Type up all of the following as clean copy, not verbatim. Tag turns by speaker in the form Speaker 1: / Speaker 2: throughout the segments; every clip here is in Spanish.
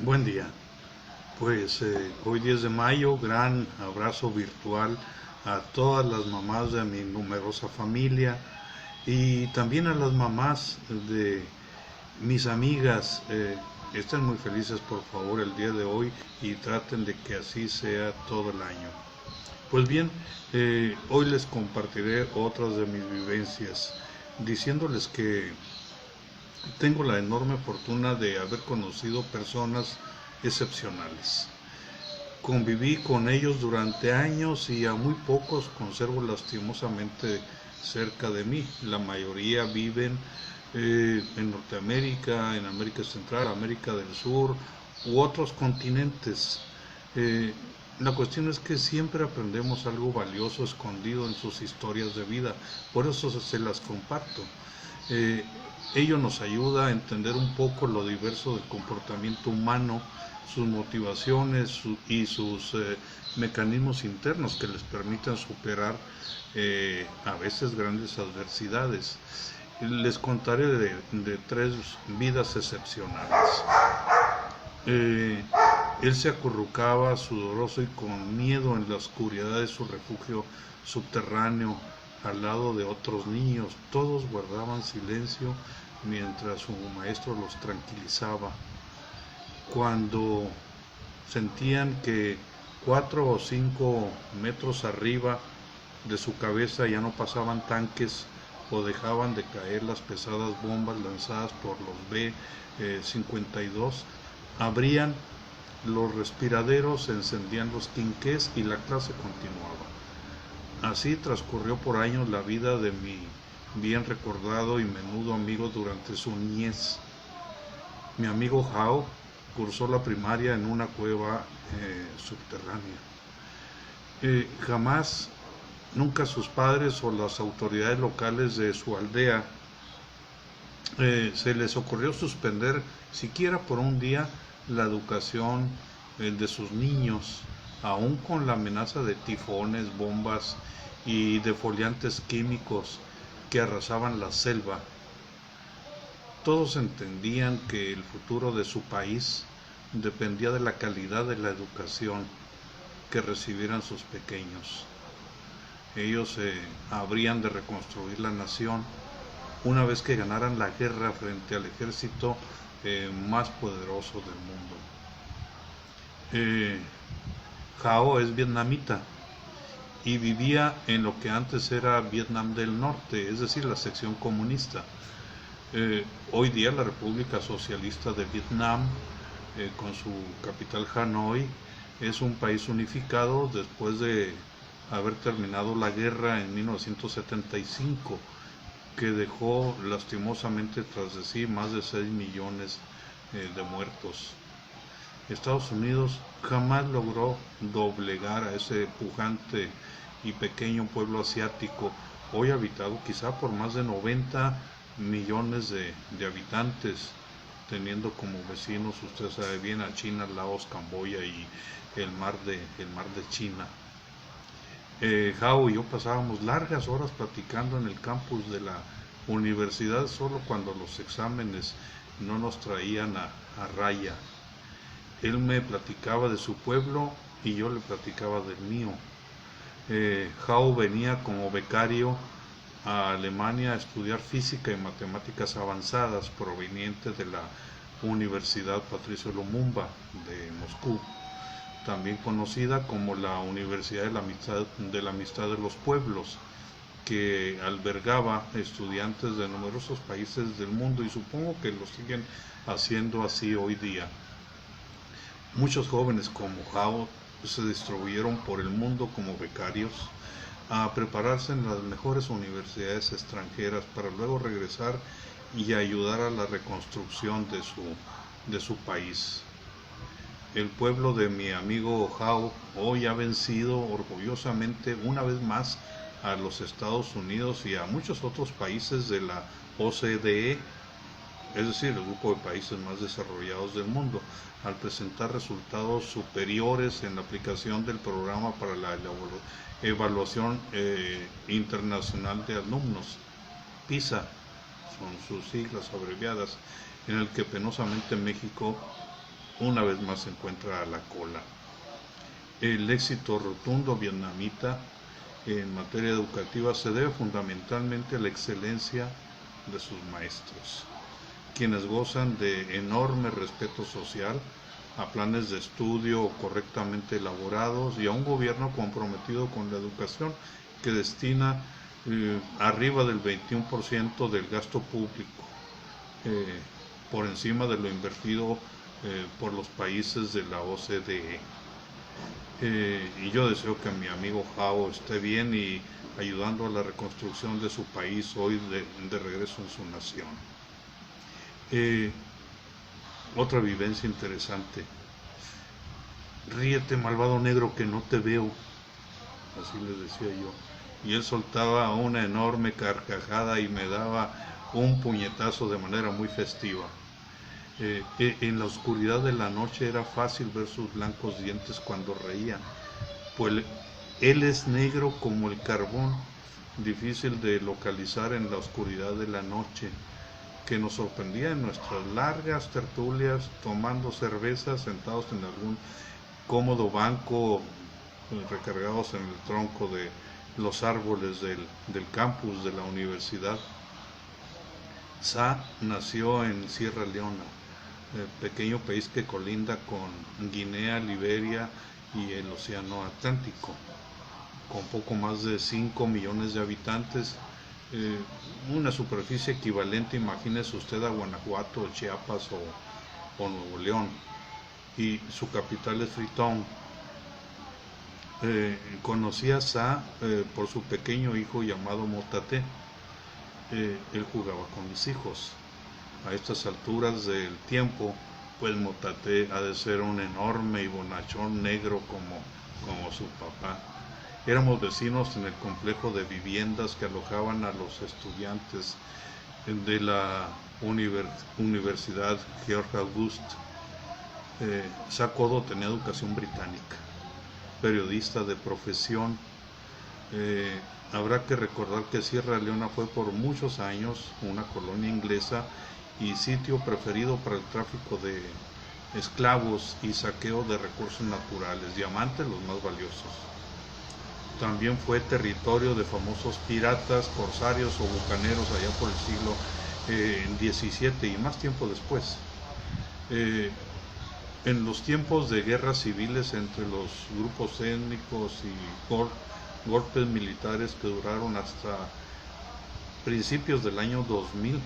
Speaker 1: Buen día. Hoy 10 de mayo, gran abrazo virtual a todas las mamás de mi numerosa familia y también a las mamás de mis amigas. Estén muy felices por favor el día de hoy y traten de que así sea todo el año. Pues bien, hoy les compartiré otras de mis vivencias, diciéndoles que tengo la enorme fortuna de haber conocido personas excepcionales. Conviví con ellos durante años y a muy pocos conservo lastimosamente cerca de mí. La mayoría viven en Norteamérica, en América Central, América del Sur u otros continentes. Eh, la cuestión es que siempre aprendemos algo valioso escondido en sus historias de vida, por eso se las comparto. Eh, Ello nos ayuda a entender un poco lo diverso del comportamiento humano, sus motivaciones y sus mecanismos internos que les permitan superar a veces grandes adversidades. Les contaré de tres vidas excepcionales. Eh, Él se acurrucaba sudoroso y con miedo en la oscuridad de su refugio subterráneo al lado de otros niños. Todos guardaban silencio mientras su maestro los tranquilizaba. Cuando sentían que 4 o 5 metros arriba de su cabeza ya no pasaban tanques o dejaban de caer las pesadas bombas lanzadas por los B-52, abrían los respiraderos, se encendían los quinqués y la clase continuaba. Así transcurrió por años la vida de mi bien recordado y menudo amigo durante su niñez. Mi amigo Jao cursó la primaria en una cueva subterránea. Jamás, nunca sus padres o las autoridades locales de su aldea se les ocurrió suspender siquiera por un día la educación de sus niños, aún con la amenaza de tifones, bombas y defoliantes químicos que arrasaban la selva. Todos entendían que el futuro de su país dependía de la calidad de la educación que recibieran sus pequeños. Ellos habrían de reconstruir la nación una vez que ganaran la guerra frente al ejército más poderoso del mundo. Jao es vietnamita y vivía en lo que antes era Vietnam del Norte, es decir, la sección comunista. Hoy día la República Socialista de Vietnam, con su capital Hanoi, es un país unificado después de haber terminado la guerra en 1975, que dejó lastimosamente tras de sí más de 6 millones de muertos. Estados Unidos jamás logró doblegar a ese pujante y pequeño pueblo asiático, hoy habitado quizá por más de 90 millones de habitantes, teniendo como vecinos, usted sabe bien, a China, Laos, Camboya y el mar de China. Jao y yo pasábamos largas horas platicando en el campus de la universidad, solo cuando los exámenes no nos traían a raya. Él me platicaba de su pueblo y yo le platicaba del mío. Jao venía como becario a Alemania a estudiar física y matemáticas avanzadas proveniente de la Universidad Patricio Lumumba de Moscú, también conocida como la Universidad de la Amistad de los Pueblos, que albergaba estudiantes de numerosos países del mundo y supongo que lo siguen haciendo así hoy día. Muchos jóvenes como Jao se distribuyeron por el mundo como becarios a prepararse en las mejores universidades extranjeras para luego regresar y ayudar a la reconstrucción de su país. El pueblo de mi amigo Jao hoy ha vencido orgullosamente una vez más a los Estados Unidos y a muchos otros países de la OCDE, es decir, el grupo de países más desarrollados del mundo, al presentar resultados superiores en la aplicación del programa para la evaluación internacional de alumnos, PISA, son sus siglas abreviadas, en el que penosamente México una vez más se encuentra a la cola. El éxito rotundo vietnamita en materia educativa se debe fundamentalmente a la excelencia de sus maestros, quienes gozan de enorme respeto social, a planes de estudio correctamente elaborados y a un gobierno comprometido con la educación que destina arriba del 21% del gasto público, por encima de lo invertido por los países de la OCDE. Y yo deseo que mi amigo Jao esté bien y ayudando a la reconstrucción de su país hoy de regreso en su nación. Otra vivencia interesante. Ríete, malvado negro, que no te veo. Así le decía yo. Y él soltaba una enorme carcajada y me daba un puñetazo de manera muy festiva. En la oscuridad de la noche era fácil ver sus blancos dientes cuando reía, pues él es negro como el carbón, difícil de localizar en la oscuridad de la noche, que nos sorprendía en nuestras largas tertulias, tomando cerveza, sentados en algún cómodo banco, recargados en el tronco de los árboles del campus de la universidad. Sa nació en Sierra Leona, pequeño país que colinda con Guinea, Liberia y el Océano Atlántico, con poco más de 5 millones de habitantes, una superficie equivalente, imagínese usted, a Guanajuato, Chiapas o Nuevo León, y su capital es Freetown. Conocí a Sa por su pequeño hijo llamado Motate. Él jugaba con mis hijos. A estas alturas del tiempo, pues Motate ha de ser un enorme y bonachón negro como su papá. Éramos vecinos en el complejo de viviendas que alojaban a los estudiantes de la Universidad George Auguste. Sa Kodo tenía educación británica, periodista de profesión. Habrá que recordar que Sierra Leona fue por muchos años una colonia inglesa y sitio preferido para el tráfico de esclavos y saqueo de recursos naturales, diamantes los más valiosos. También fue territorio de famosos piratas, corsarios o bucaneros allá por el siglo XVII y más tiempo después. En los tiempos de guerras civiles entre los grupos étnicos y golpes militares que duraron hasta principios del año 2000,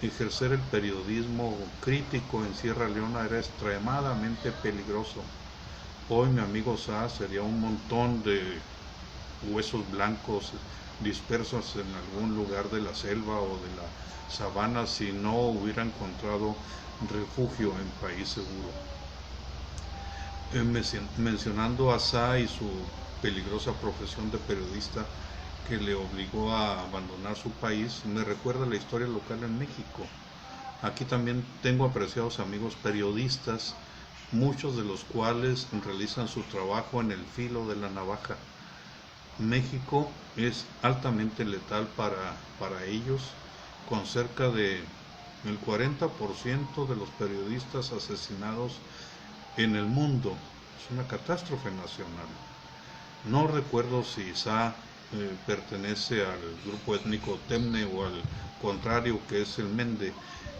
Speaker 1: ejercer el periodismo crítico en Sierra Leona era extremadamente peligroso. Hoy mi amigo Sa sería un montón de huesos blancos dispersos en algún lugar de la selva o de la sabana si no hubiera encontrado refugio en país seguro. Mencionando a Sa y su peligrosa profesión de periodista que le obligó a abandonar su país, me recuerda la historia local en México. Aquí también tengo apreciados amigos periodistas, muchos de los cuales realizan su trabajo en el filo de la navaja. México es altamente letal para ellos, con cerca de el 40% de los periodistas asesinados en el mundo. Es una catástrofe nacional. No recuerdo si Sa pertenece al grupo étnico Temne o al contrario, que es el Mende.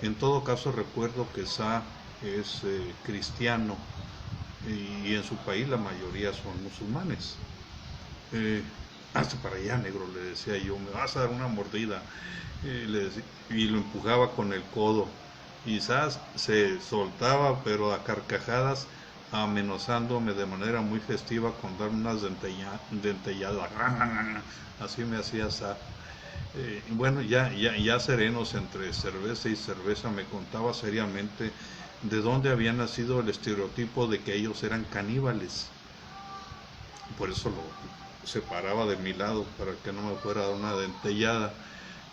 Speaker 1: En todo caso recuerdo que Sa es cristiano y en su país la mayoría son musulmanes. Hazte para allá, negro, le decía yo, me vas a dar una mordida. Y lo empujaba con el codo. Quizás se soltaba, pero a carcajadas, amenazándome de manera muy festiva con darme unas dentelladas. Así me hacía Sa. Bueno, ya serenos entre cerveza y cerveza, me contaba seriamente de dónde había nacido el estereotipo de que ellos eran caníbales. Por eso lo separaba de mi lado, para que no me fuera a dar una dentellada.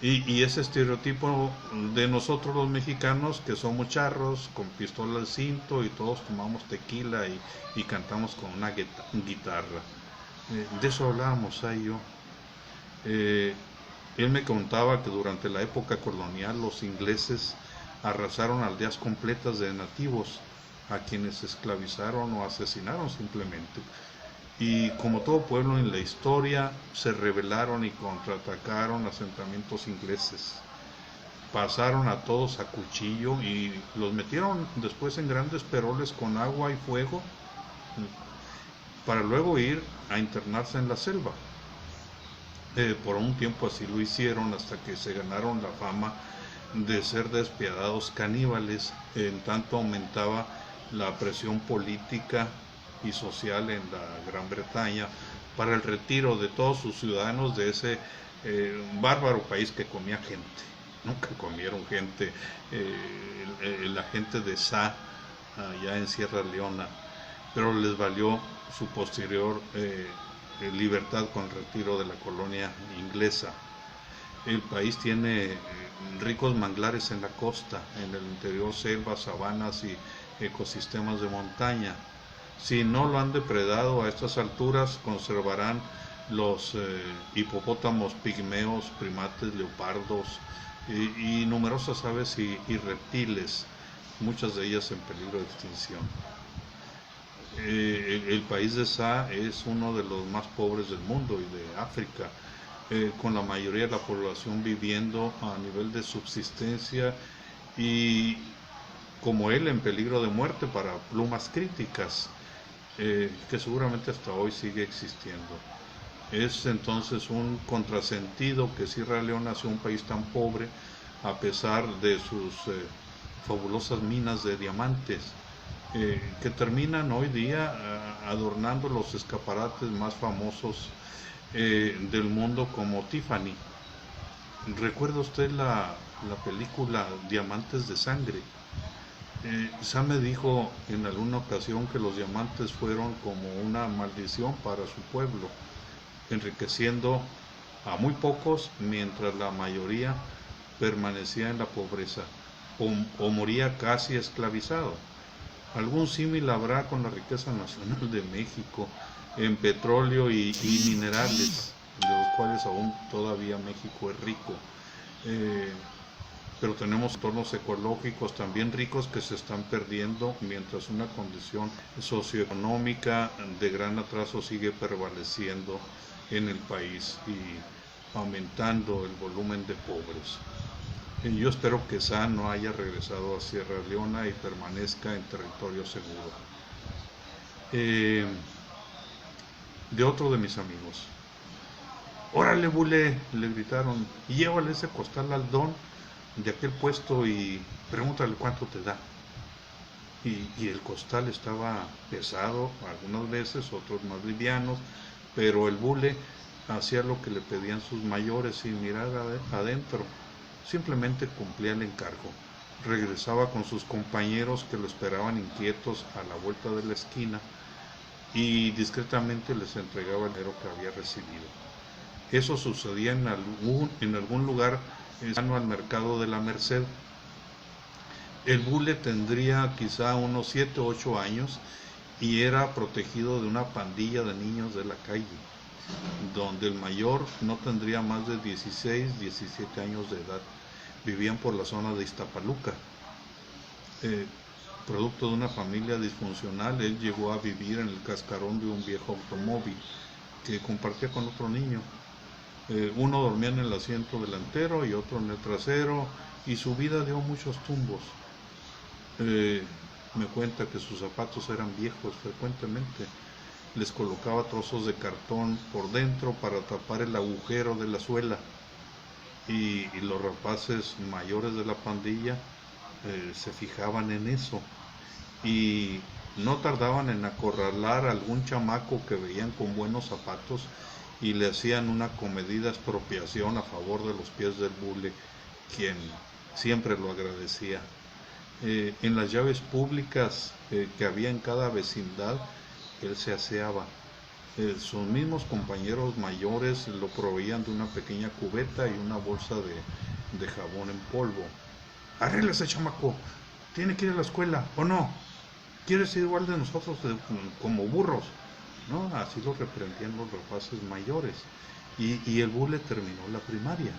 Speaker 1: Y ese estereotipo de nosotros los mexicanos, que somos charros, con pistola al cinto y todos tomamos tequila y cantamos con una guitarra. De eso hablábamos ahí yo. Él me contaba que durante la época colonial los ingleses arrasaron aldeas completas de nativos a quienes esclavizaron o asesinaron simplemente. Y como todo pueblo en la historia, se rebelaron y contraatacaron asentamientos ingleses. Pasaron a todos a cuchillo y los metieron después en grandes peroles con agua y fuego para luego ir a internarse en la selva. Por un tiempo así lo hicieron hasta que se ganaron la fama de ser despiadados caníbales, en tanto aumentaba la presión política y social en la Gran Bretaña para el retiro de todos sus ciudadanos de ese bárbaro país que comía gente. Nunca comieron gente, la gente de Sá, allá en Sierra Leona, pero les valió su posterior libertad con el retiro de la colonia inglesa. El país tiene ricos manglares en la costa, en el interior selvas, sabanas y ecosistemas de montaña. Si no lo han depredado a estas alturas, conservarán los hipopótamos pigmeos, primates, leopardos y numerosas aves y reptiles, muchas de ellas en peligro de extinción. El país de Sá es uno de los más pobres del mundo y de África, con la mayoría de la población viviendo a nivel de subsistencia y como él en peligro de muerte para plumas críticas, que seguramente hasta hoy sigue existiendo. Es entonces un contrasentido que Sierra Leona sea un país tan pobre a pesar de sus fabulosas minas de diamantes, que terminan hoy día adornando los escaparates más famosos del mundo como Tiffany. ¿Recuerda usted la película Diamantes de Sangre? Sam me dijo en alguna ocasión que los diamantes fueron como una maldición para su pueblo, enriqueciendo a muy pocos mientras la mayoría permanecía en la pobreza o moría casi esclavizado. Algún símil habrá con la riqueza nacional de México en petróleo y minerales, de los cuales aún todavía México es rico. Pero tenemos entornos ecológicos también ricos que se están perdiendo mientras una condición socioeconómica de gran atraso sigue prevaleciendo en el país y aumentando el volumen de pobres. Yo espero que Sá no haya regresado a Sierra Leona y permanezca en territorio seguro. De otro de mis amigos. ¡Órale, Bule! Le gritaron. Llévale ese costal al don de aquel puesto y pregúntale cuánto te da. Y el costal estaba pesado algunas veces, otros más livianos, pero el Bule hacía lo que le pedían sus mayores sin mirar adentro. Simplemente cumplía el encargo. Regresaba con sus compañeros que lo esperaban inquietos a la vuelta de la esquina y discretamente les entregaba el dinero que había recibido. Eso sucedía en algún lugar cercano al mercado de la Merced. El Bule tendría quizá unos 7 o 8 años y era protegido de una pandilla de niños de la calle, donde el mayor no tendría más de 16, 17 años de edad. Vivían por la zona de Iztapaluca. Producto de una familia disfuncional, él llegó a vivir en el cascarón de un viejo automóvil que compartía con otro niño. Uno dormía en el asiento delantero y otro en el trasero, y su vida dio muchos tumbos. Me cuenta que sus zapatos eran viejos frecuentemente. Les colocaba trozos de cartón por dentro para tapar el agujero de la suela. Y los rapaces mayores de la pandilla se fijaban en eso y no tardaban en acorralar a algún chamaco que veían con buenos zapatos y le hacían una comedida expropiación a favor de los pies del Bule, quien siempre lo agradecía. En las llaves públicas que había en cada vecindad, él se aseaba. Sus mismos compañeros mayores lo proveían de una pequeña cubeta y una bolsa de jabón en polvo. Arréglese, chamaco, tiene que ir a la escuela, ¿o no? ¿Quieres ser igual de nosotros como burros? ¿No? Así lo reprendían los rapaces mayores. Y el Bule terminó la primaria.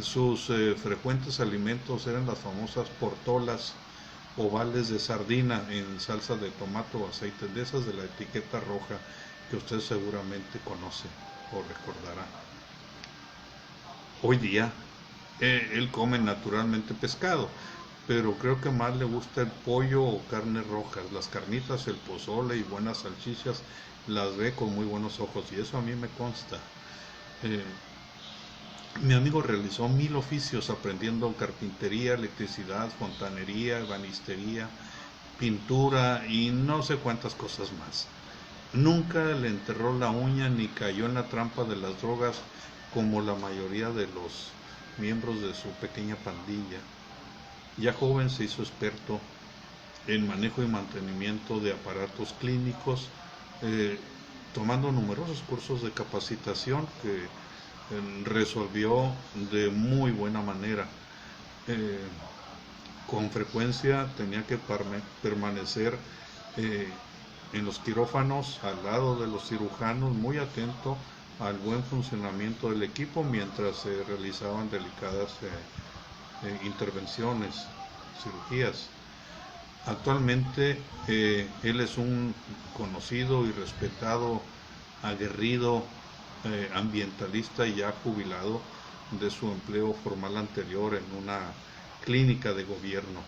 Speaker 1: Sus frecuentes alimentos eran las famosas portolas ovales de sardina en salsa de tomate o aceite, de esas de la etiqueta roja que usted seguramente conoce o recordará. Hoy día él come naturalmente pescado, pero creo que más le gusta el pollo o carnes rojas. Las carnitas, el pozole y buenas salchichas las ve con muy buenos ojos, y eso a mí me consta. Eh, Mi amigo realizó 1000 oficios aprendiendo carpintería, electricidad, fontanería, ebanistería, pintura y no sé cuántas cosas más. Nunca le enterró la uña ni cayó en la trampa de las drogas como la mayoría de los miembros de su pequeña pandilla. Ya joven se hizo experto en manejo y mantenimiento de aparatos clínicos, eh, tomando numerosos cursos de capacitación que resolvió de muy buena manera. Eh, con frecuencia tenía que permanecer eh, en los quirófanos al lado de los cirujanos, muy atento al buen funcionamiento del equipo mientras se realizaban delicadas intervenciones, cirugías. Actualmente él es un conocido y respetado, aguerrido ambientalista ya jubilado de su empleo formal anterior en una clínica de gobierno.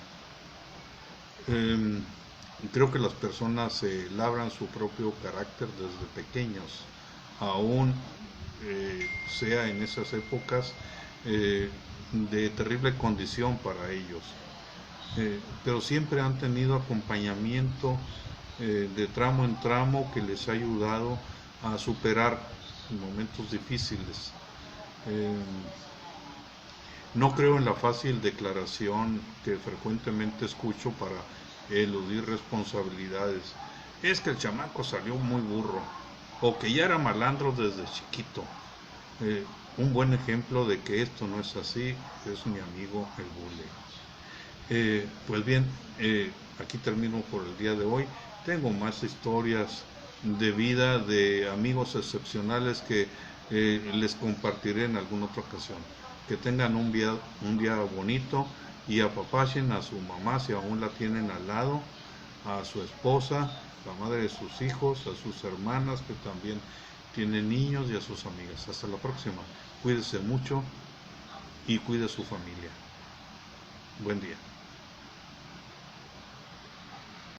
Speaker 1: Creo que las personas labran su propio carácter desde pequeños, aún sea en esas épocas de terrible condición para ellos. Pero siempre han tenido acompañamiento de tramo en tramo que les ha ayudado a superar momentos difíciles. Eh, no creo en la fácil declaración que frecuentemente escucho para eludir responsabilidades. Es que el chamaco salió muy burro, o que ya era malandro desde chiquito. Un buen ejemplo de que esto no es así es mi amigo el Bule. Pues bien, aquí termino por el día de hoy. Tengo más historias de vida de amigos excepcionales que les compartiré en alguna otra ocasión. Que tengan un día bonito y apapachen a su mamá si aún la tienen al lado, a su esposa, la madre de sus hijos, a sus hermanas que también tienen niños y a sus amigas. Hasta la próxima. Cuídese mucho y cuide a su familia. Buen día.